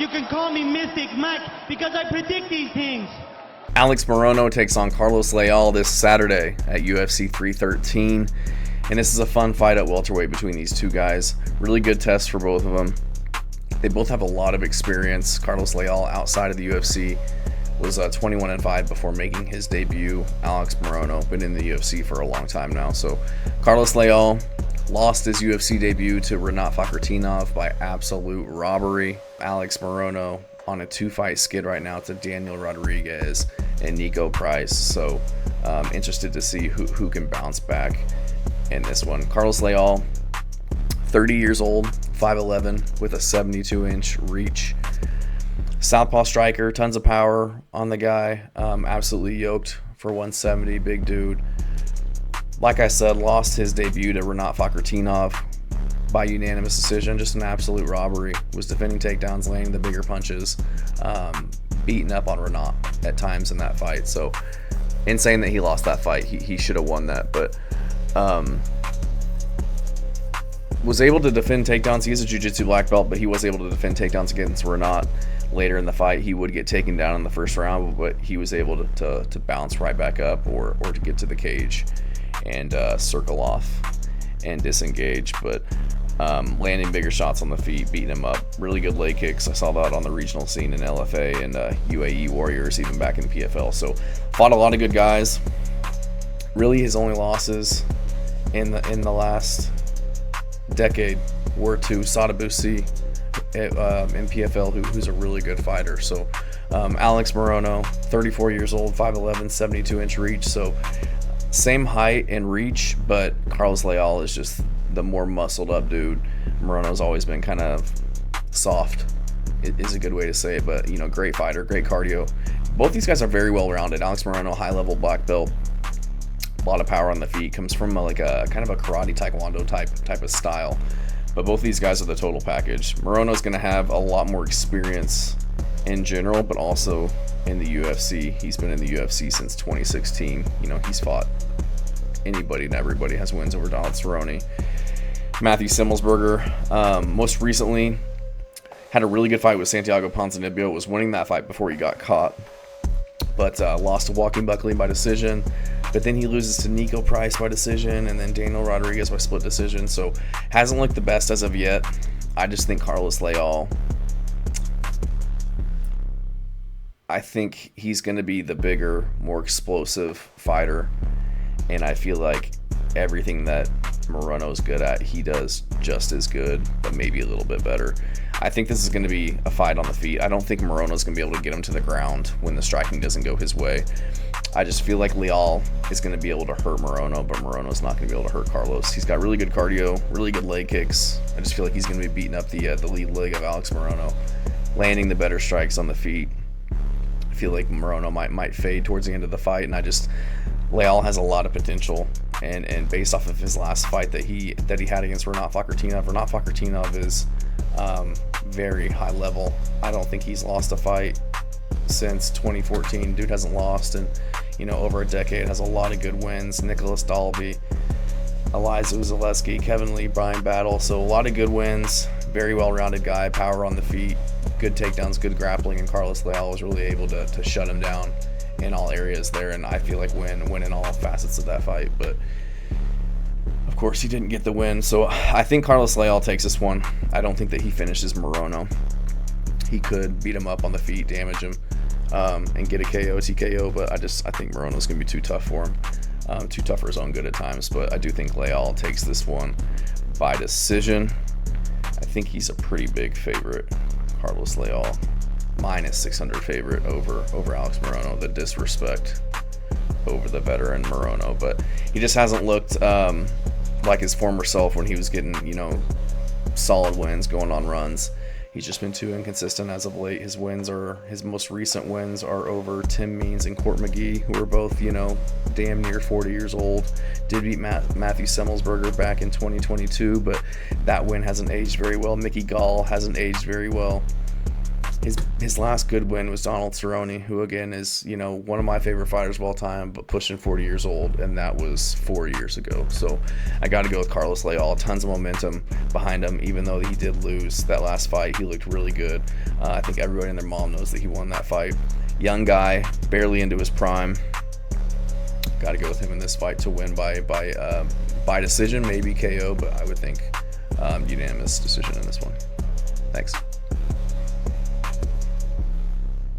You can call me Mystic Mike because I predict these things. Alex Morono takes on Carlos Leal this Saturday at UFC 313. And this is a fun fight at welterweight between these two guys. Really good test for both of them. They both have a lot of experience. Carlos Leal, outside of the UFC, was 21-5 before making his debut. Alex Morono, been in the UFC for a long time now. So Carlos Leal lost his UFC debut to Rinat Fakhretdinov by absolute robbery. Alex Morono on a 2-fight skid right now to Daniel Rodriguez and Nico Price. So interested to see who can bounce back in this one. Carlos Leal, 30 years old, 5'11", with a 72-inch reach. Southpaw striker, tons of power on the guy. Absolutely yoked for 170, big dude. Like I said, lost his debut to Rinat Fakhretdinov by unanimous decision. Just an absolute robbery. Was defending takedowns, landing the bigger punches, beating up on Rinat at times in that fight. So insane that he lost that fight. He should have won that, but was able to defend takedowns. He is a jiu-jitsu black belt, but he was able to defend takedowns against Rinat. Later in the fight, he would get taken down in the first round, but he was able to bounce right back up or to get to the cage and circle off and disengage. But landing bigger shots on the feet, beating him up. Really good leg kicks. I saw that on the regional scene in LFA and UAE Warriors, even back in the PFL. So fought a lot of good guys. Really, his only losses in the last decade were to Sadabusi in PFL, who's a really good fighter. So Alex Morono, 34 years old, 5'11", 72-inch reach. So same height and reach, but Carlos Leal is just the more muscled up dude. Morono's always been kind of soft, is a good way to say it, but great fighter, great cardio. Both these guys are very well rounded. Alex Morono, high level black belt, a lot of power on the feet, comes from a kind of a karate taekwondo type of style. But both these guys are the total package. Morono's going to have a lot more experience in general, but also in the UFC. He's been in the UFC since 2016. He's fought anybody and everybody, has wins over Donald Cerrone. Matthew Simmelsberger, most recently, had a really good fight with Santiago Ponzinibbio. Was winning that fight before he got caught, but lost to Joaquin Buckley by decision. But then he loses to Nico Price by decision, and then Daniel Rodriguez by split decision. So hasn't looked the best as of yet. I just think Carlos Leal, I think he's going to be the bigger, more explosive fighter. And I feel like everything that Morono's good at, he does just as good, but maybe a little bit better. I think this is going to be a fight on the feet. I don't think Morono's going to be able to get him to the ground when the striking doesn't go his way. I just feel like Leal is going to be able to hurt Morono, but Morono's not going to be able to hurt Carlos. He's got really good cardio, really good leg kicks. I just feel like he's going to be beating up the lead leg of Alex Morono, landing the better strikes on the feet. I feel like Morono might fade towards the end of the fight, and Leal has a lot of potential, and based off of his last fight that he had against Rinat Fakhretdinov is very high level. I don't think he's lost a fight since 2014. Dude hasn't lost in over a decade. Has a lot of good wins. Nicholas Dalby, Eliza Zaleski, Kevin Lee, Brian Battle. So a lot of good wins. Very well-rounded guy. Power on the feet. Good takedowns. Good grappling. And Carlos Leal was really able to shut him down in all areas there, and I feel like win in all facets of that fight. But of course he didn't get the win, so I think Carlos Leal takes this one. I don't think that he finishes Morono. He could beat him up on the feet, damage him, and get a KO, TKO, but I think Morono's gonna be too tough for him. Too tough for his own good at times, but I do think Leal takes this one by decision. I think he's a pretty big favorite, Carlos Leal. Minus 600 favorite over Alex Morono. The disrespect over the veteran Morono, but he just hasn't looked like his former self when he was getting solid wins, going on runs. He's just been too inconsistent as of late. His most recent wins are over Tim Means and Court McGee, who are both damn near 40 years old. Did beat Matthew Simmelsberger back in 2022, but that win hasn't aged very well. Mickey Gall hasn't aged very well. his last good win was Donald Cerrone, who again is, you know, one of my favorite fighters of all time, but pushing 40 years old, and that was 4 years ago. So I got to go with Carlos Leal. Tons of momentum behind him, even though he did lose that last fight. He looked really good. I think everybody and their mom knows that he won that fight. Young guy, barely into his prime. Got to go with him in this fight to win by decision, maybe KO, but I would think unanimous decision in this one. Thanks.